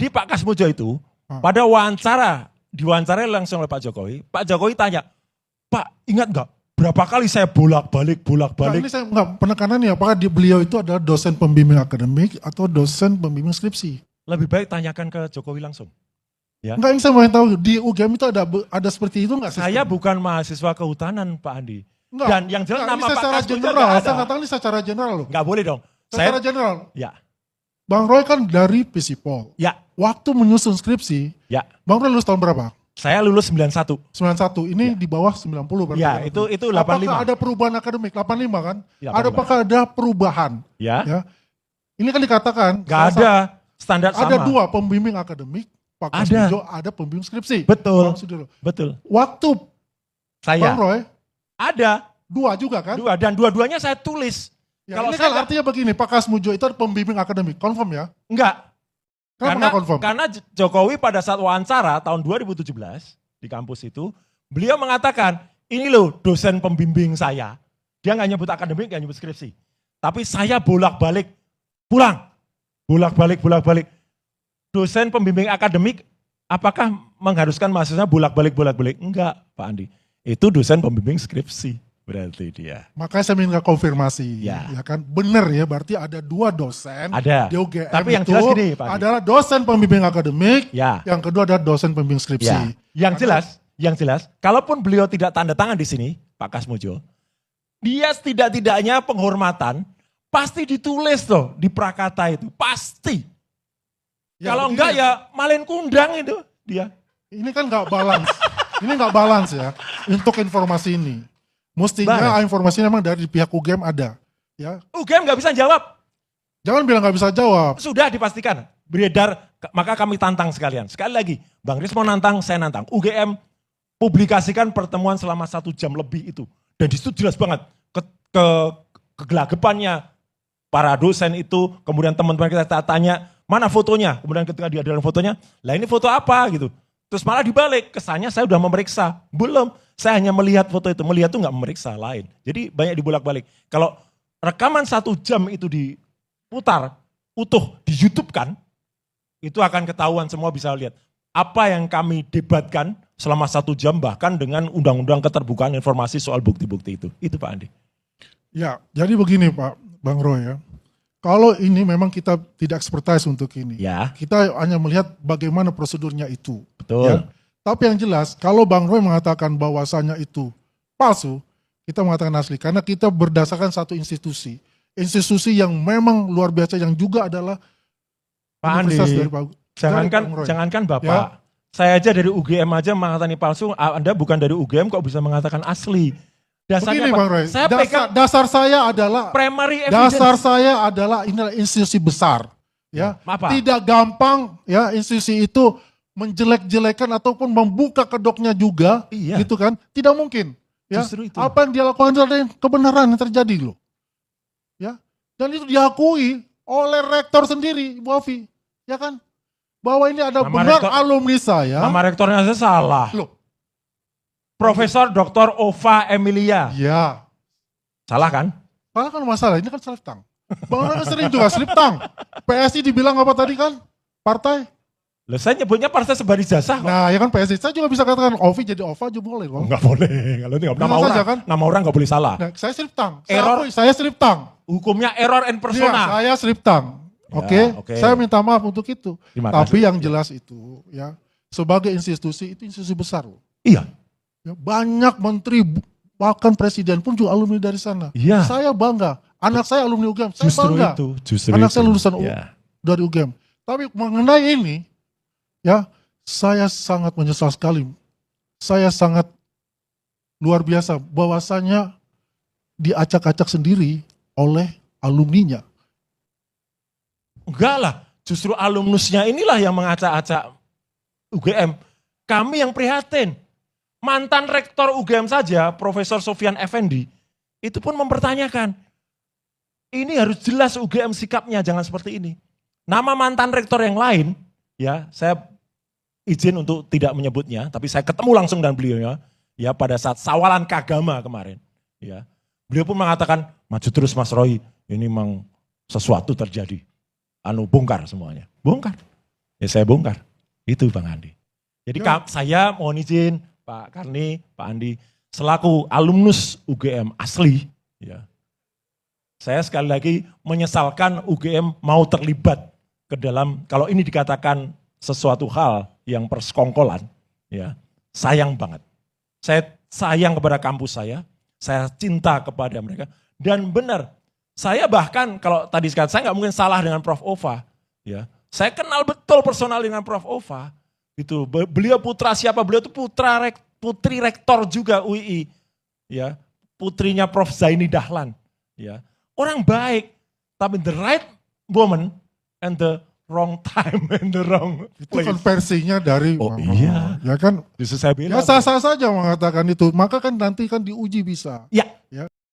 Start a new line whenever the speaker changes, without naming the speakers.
Jadi Pak Kasmujo itu pada diwawancara langsung oleh Pak Jokowi tanya, Pak ingat nggak berapa kali saya bolak-balik?
Nah, ini saya nggak penekanannya, apakah beliau itu adalah dosen pembimbing akademik atau dosen pembimbing skripsi?
Lebih baik tanyakan ke Jokowi langsung. Ya.
Enggak, ini saya mau tahu di UGM itu ada seperti itu nggak?
Saya bukan mahasiswa kehutanan Pak Andi.
Enggak.
Dan yang jelas nama Pak
secara
Kasmujo
general,
nggak ada.
saya katakan ini secara general loh.
Nggak boleh dong.
Secara general.
Ya.
Bang Roy kan dari Visipol.
Ya.
Waktu menyusun skripsi,
Ya.
Bang Roy lulus tahun berapa?
Saya lulus 91.
91, ini di bawah 90 berarti.
Ya, itu 85.
Apakah ada perubahan akademik? 85 kan?
Ya,
Apakah ada perubahan?
Ya.
Ini kan dikatakan.
Nggak ada standar sama.
Ada dua pembimbing akademik, Pak Kasmujo, ada pembimbing skripsi.
Betul.
Bang
Betul.
Waktu
Saya.
Bang Roy.
Ada.
Dua juga kan?
Dua, dan dua-duanya saya tulis.
Ya, kalau ini kan artinya begini, Pak Kasmujo itu ada pembimbing akademik, confirm ya?
Enggak.
Karena
Jokowi pada saat wawancara tahun 2017 di kampus itu, beliau mengatakan, ini loh dosen pembimbing saya. Dia nggak nyebut akademik, nggak nyebut skripsi. Tapi saya bolak-balik pulang. Bolak-balik. Dosen pembimbing akademik, apakah mengharuskan mahasiswa bolak-balik? Enggak, Pak Andi. Itu dosen pembimbing skripsi. Berarti dia.
Makanya saya minta konfirmasi,
ya
kan benar ya, berarti ada dua dosen di UGM.
Tapi yang jelas gini, Pak
adalah dosen pembimbing akademik, yang kedua adalah dosen pembimbing skripsi.
Ya. Yang jelas, kalaupun beliau tidak tanda tangan di sini, Pak Kasmujo, dia setidak-tidaknya penghormatan pasti ditulis loh di prakata itu, pasti. Ya, kalau enggak ya malin kundang itu dia.
Ini kan nggak balance, ini nggak balance ya untuk informasi ini. Mestinya informasinya memang dari pihak UGM ada. Ya.
UGM nggak bisa jawab.
Jangan bilang nggak bisa jawab.
Sudah dipastikan, beredar, maka kami tantang sekalian. Sekali lagi, Bang Riz mau nantang, saya nantang. UGM publikasikan pertemuan selama 1 jam lebih itu. Dan di situ jelas banget kegelagapannya para dosen itu, kemudian teman-teman kita tanya, mana fotonya? Kemudian ketika dia dalam fotonya, lah ini foto apa gitu. Terus malah dibalik, kesannya saya sudah memeriksa. Belum, saya hanya melihat foto itu. Melihat itu nggak memeriksa lain. Jadi banyak dibolak-balik. Kalau rekaman 1 jam itu diputar, utuh, di YouTube kan, itu akan ketahuan, semua bisa lihat. Apa yang kami debatkan selama 1 jam, bahkan dengan undang-undang keterbukaan informasi soal bukti-bukti itu. Itu Pak Andi.
Ya, jadi begini Pak Bang Roy ya. Kalau ini memang kita tidak expertise untuk ini.
Ya.
Kita hanya melihat bagaimana prosedurnya itu.
Betul.
Ya. Tapi yang jelas, kalau Bang Roy mengatakan bahwasanya itu palsu, kita mengatakan asli. Karena kita berdasarkan satu institusi. Institusi yang memang luar biasa, yang juga adalah
Pak Andi, jangankan Bapak. Ya. Saya aja dari UGM aja mengatakan ini palsu, Anda bukan dari UGM kok bisa mengatakan asli. Dasarnya
begini Bang Roy, dasar saya adalah
primary evidence.
Dasar saya adalah inilah institusi besar. Ya. Tidak gampang ya institusi itu menjelek-jelekan ataupun membuka kedoknya juga, gitu kan? Tidak mungkin. Ya. Itu. Apa yang dia lakukan adalah kebenaran yang terjadi loh. Ya. Dan itu diakui oleh rektor sendiri, Ibu Afi. Ya kan? Bahwa ini ada benar alumni saya.
Nama rektornya saja salah. Loh. Profesor Dr. Ova Emilia.
Ya.
Salah kan?
Salah kan masalah, ini kan seliptang. Bang Roy sering juga seliptang. PSI dibilang apa tadi kan? Partai.
Loh, saya nyebutnya partai sebari jasa kok.
Nah ya kan PSI, saya juga bisa katakan Ovi jadi Ova juga boleh kok.
Enggak boleh, kalau ini nama orang, kan? Nama orang enggak boleh salah.
Nah, saya seliptang,
saya
seliptang.
Hukumnya error and persona.
Ya, saya seliptang, oke. Saya minta maaf untuk itu. Tapi yang jelas itu ya, sebagai institusi, itu institusi besar loh.
Iya.
Ya, banyak menteri, bahkan presiden pun juga alumni dari sana.
Iya.
Saya bangga, anak saya alumni UGM, saya bangga.
Justru
anak
itu.
saya lulusan dari UGM. Tapi mengenai ini, ya, saya sangat menyesal sekali. Saya sangat luar biasa bahwasanya diacak-acak sendiri oleh alumninya.
Enggak lah, justru alumnusnya inilah yang mengacak-acak UGM. Kami yang prihatin. Mantan rektor UGM saja, Profesor Sofyan Effendi, itu pun mempertanyakan. Ini harus jelas UGM sikapnya, jangan seperti ini. Nama mantan rektor yang lain, ya saya izin untuk tidak menyebutnya, tapi saya ketemu langsung dengan beliau ya pada saat sawalan Kagama kemarin. Ya, beliau pun mengatakan, maju terus Mas Roy, ini memang sesuatu terjadi. Bongkar semuanya, bongkar. Ya saya bongkar. Itu Bang Andi. Jadi
Ya.
saya mohon izin Pak Karni, Pak Andi, selaku alumnus UGM asli, ya, saya sekali lagi menyesalkan UGM mau terlibat ke dalam, kalau ini dikatakan sesuatu hal yang persekongkolan, ya, sayang banget. Saya sayang kepada kampus saya cinta kepada mereka, dan benar, saya bahkan kalau tadi sekali, saya nggak mungkin salah dengan Prof. Ova, ya. Saya kenal betul personal dengan Prof. Ova, gitu. Beliau putra siapa? Beliau itu putri rektor juga UII, ya. Putrinya Prof. Zaini Dahlan, ya. Orang baik, tapi the right moment and the wrong time and the wrong place.
Itu kan versinya dari
iya.
Ya kan?
Justru saya bilang.
Ya sah-sah saja mengatakan itu. Maka kan nanti kan diuji bisa.
Ya.
Ya.